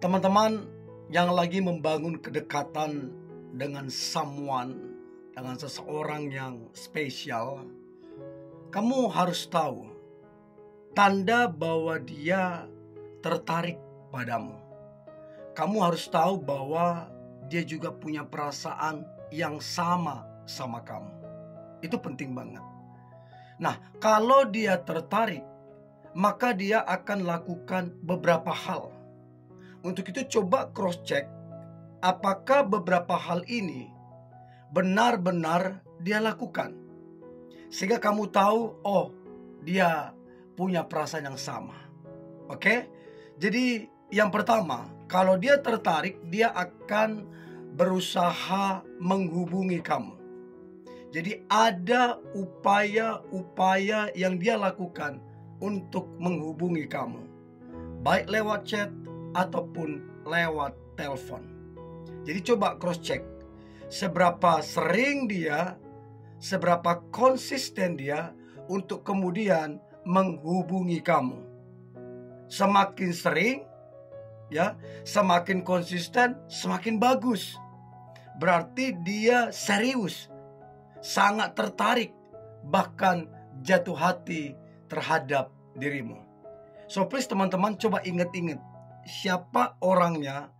Teman-teman yang lagi membangun kedekatan dengan someone, dengan seseorang yang spesial, kamu harus tahu tanda bahwa dia tertarik padamu. Kamu harus tahu bahwa dia juga punya perasaan yang sama kamu. Itu penting banget. Nah, kalau dia tertarik, maka dia akan lakukan beberapa hal. Untuk itu coba cross check apakah beberapa hal ini benar-benar dia lakukan. Sehingga kamu tahu, oh, dia punya perasaan yang sama. Oke? Jadi yang pertama, kalau dia tertarik, dia akan berusaha menghubungi kamu. Jadi ada upaya-upaya yang dia lakukan untuk menghubungi kamu, baik lewat chat ataupun lewat telepon. Jadi coba cross check seberapa sering dia, seberapa konsisten dia untuk kemudian menghubungi kamu. Semakin sering, ya, semakin konsisten, semakin bagus. Berarti dia serius, sangat tertarik, bahkan jatuh hati terhadap dirimu. So please teman-teman coba ingat-ingat siapa orangnya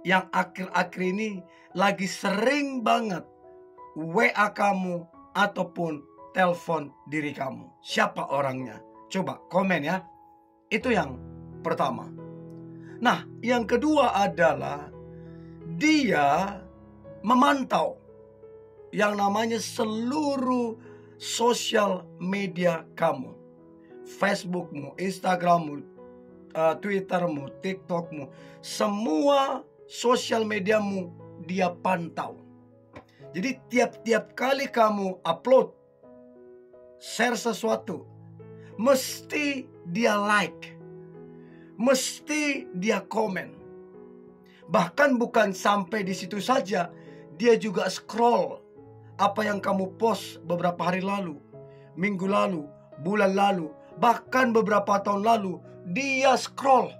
yang akhir-akhir ini lagi sering banget WA kamu ataupun telepon diri kamu. Siapa orangnya? Coba komen ya. Itu yang pertama. Nah, yang kedua adalah dia memantau yang namanya seluruh sosial media kamu. Facebookmu, Instagrammu, Twittermu, TikTokmu, semua sosial mediamu dia pantau. Jadi tiap-tiap kali kamu upload, share sesuatu, mesti dia like, mesti dia komen. Bahkan bukan sampai di situ saja, dia juga scroll apa yang kamu post beberapa hari lalu, minggu lalu, bulan lalu, bahkan beberapa tahun lalu. Dia scroll.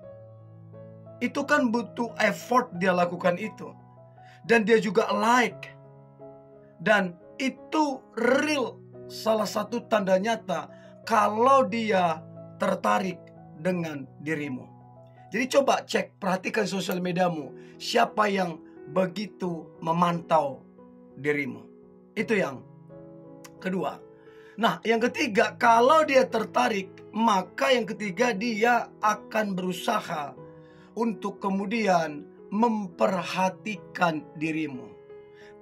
Itu kan butuh effort dia lakukan itu. Dan dia juga like. Dan itu real, salah satu tanda nyata kalau dia tertarik dengan dirimu. Jadi coba cek, perhatikan sosial mediamu. Siapa yang begitu memantau dirimu. Itu yang kedua. Nah, yang ketiga, kalau dia tertarik, maka yang ketiga dia akan berusaha untuk kemudian memperhatikan dirimu.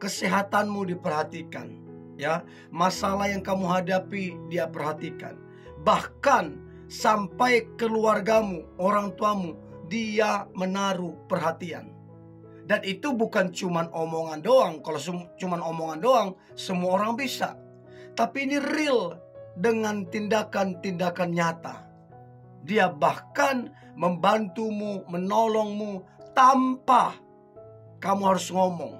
Kesehatanmu diperhatikan, ya. Masalah yang kamu hadapi dia perhatikan. Bahkan sampai keluargamu, orang tuamu, dia menaruh perhatian. Dan itu bukan cuman omongan doang. Kalau cuman omongan doang, semua orang bisa. Tapi ini real dengan tindakan-tindakan nyata. Dia bahkan membantumu, menolongmu tanpa kamu harus ngomong.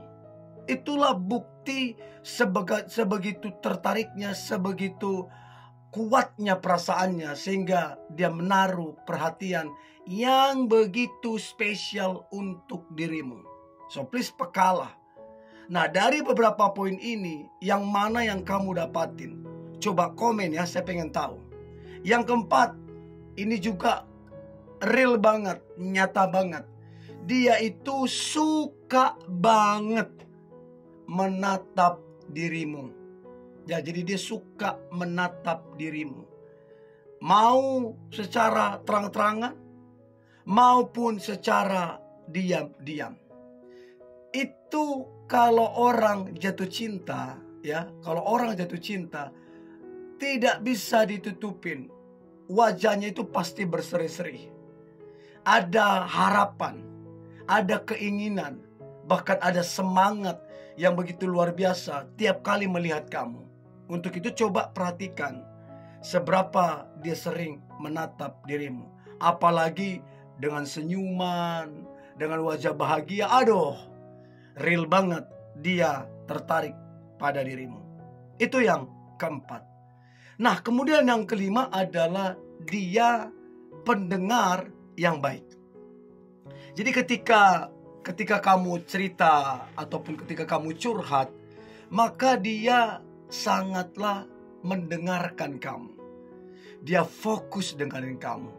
Itulah bukti sebegitu tertariknya, sebegitu kuatnya perasaannya, sehingga dia menaruh perhatian yang begitu spesial untuk dirimu. So please pekalah. Nah, dari beberapa poin ini, yang mana yang kamu dapatin? Coba komen ya, saya pengen tahu. Yang keempat, ini juga real banget, nyata banget. Dia itu suka banget menatap dirimu. Ya, jadi dia suka menatap dirimu. Mau secara terang-terangan, maupun secara diam-diam. Itu kalau orang jatuh cinta, ya, kalau orang jatuh cinta tidak bisa ditutupin. Wajahnya itu pasti berseri-seri. Ada harapan, ada keinginan, bahkan ada semangat yang begitu luar biasa tiap kali melihat kamu. Untuk itu coba perhatikan seberapa dia sering menatap dirimu. Apalagi dengan senyuman, dengan wajah bahagia. Aduh, real banget dia tertarik pada dirimu. Itu yang keempat. Nah, kemudian yang kelima adalah dia pendengar yang baik. Jadi ketika kamu cerita ataupun ketika kamu curhat, maka dia sangatlah mendengarkan kamu. Dia fokus dengerin kamu.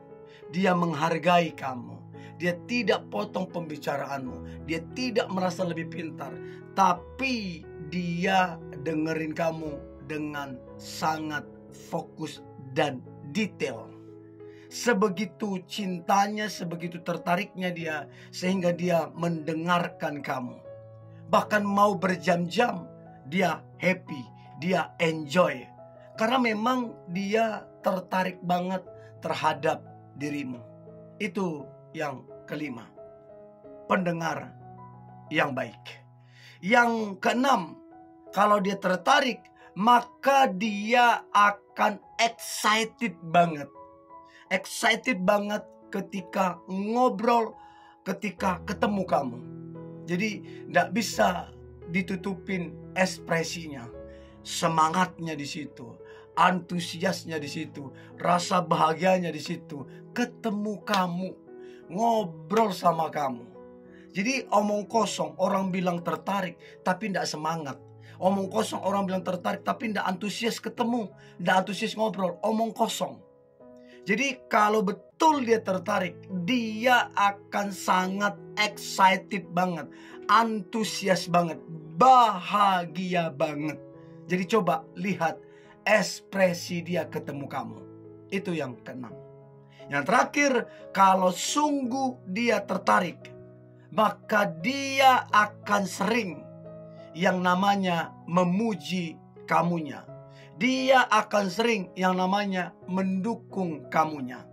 Dia menghargai kamu. Dia tidak potong pembicaraanmu. Dia tidak merasa lebih pintar. Tapi dia dengerin kamu dengan sangat fokus dan detail. Sebegitu cintanya, sebegitu tertariknya dia, sehingga dia mendengarkan kamu. Bahkan mau berjam-jam dia happy, dia enjoy. Karena memang dia tertarik banget terhadap dirimu. Itu yang kelima, pendengar yang baik. Yang keenam, kalau dia tertarik, maka dia akan excited banget. Excited banget ketika ngobrol, ketika ketemu kamu. Jadi tidak bisa ditutupin ekspresinya. Semangatnya di situ, antusiasnya di situ, rasa bahagianya di situ. Ketemu kamu, ngobrol sama kamu. Jadi omong kosong, orang bilang tertarik tapi tidak semangat. Omong kosong, orang bilang tertarik tapi tidak antusias ketemu, tidak antusias ngobrol, omong kosong. Jadi kalau betul dia tertarik, dia akan sangat excited banget, antusias banget, bahagia banget. Jadi coba lihat ekspresi dia ketemu kamu. Itu yang keenam. Yang terakhir, kalau sungguh dia tertarik, maka dia akan sering yang namanya memuji kamunya. Dia akan sering yang namanya mendukung kamunya.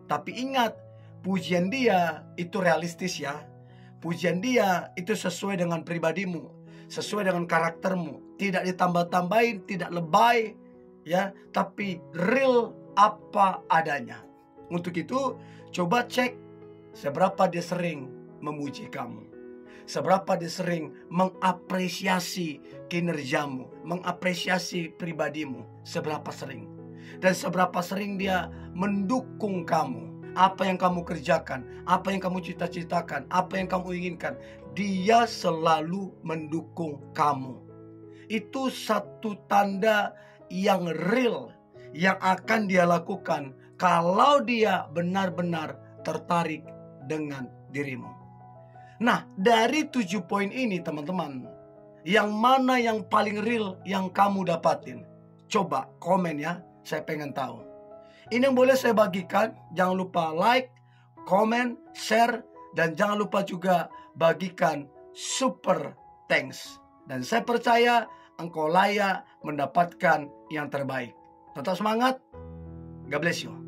Tapi ingat, pujian dia itu realistis ya. Pujian dia itu sesuai dengan pribadimu, sesuai dengan karaktermu. Tidak ditambah-tambahin, tidak lebay ya, tapi real apa adanya. Untuk itu, coba cek seberapa dia sering memuji kamu. Seberapa dia sering mengapresiasi kinerjamu, mengapresiasi pribadimu. Seberapa sering. Dan seberapa sering dia mendukung kamu. Apa yang kamu kerjakan, apa yang kamu cita-citakan, apa yang kamu inginkan. Dia selalu mendukung kamu. Itu satu tanda yang real yang akan dia lakukan kalau dia benar-benar tertarik dengan dirimu. Nah, dari 7 poin ini teman-teman, yang mana yang paling real yang kamu dapatin? Coba komen ya, saya pengen tahu. Ini yang boleh saya bagikan. Jangan lupa like, komen, share, dan jangan lupa juga bagikan super thanks. Dan saya percaya engkau layak mendapatkan yang terbaik. Tetap semangat. God bless you.